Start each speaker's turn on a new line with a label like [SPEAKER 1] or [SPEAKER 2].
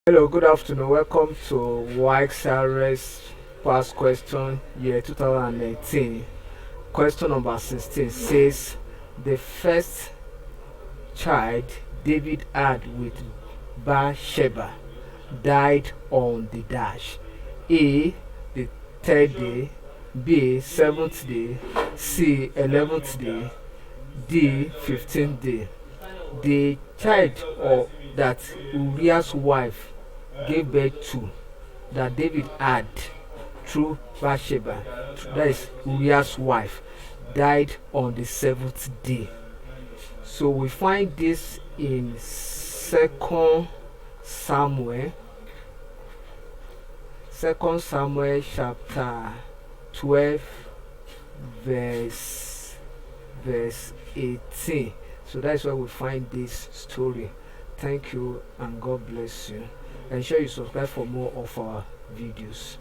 [SPEAKER 1] Hello, good afternoon. Welcome to CRS PAST QUESTION year 2018. Question number 16 says the first child David had with Bathsheba died on the dash. A. The third day, B. Seventh day, C. 11th day, D. 15th day. The child that Uriah's wife gave birth to, that David had through Bathsheba, that is Uriah's wife, died on the seventh day. So we find this in Samuel, 2 Samuel chapter 12, verse 18. So that's where we find this story. Thank you and God bless you. Ensure you subscribe for more of our videos.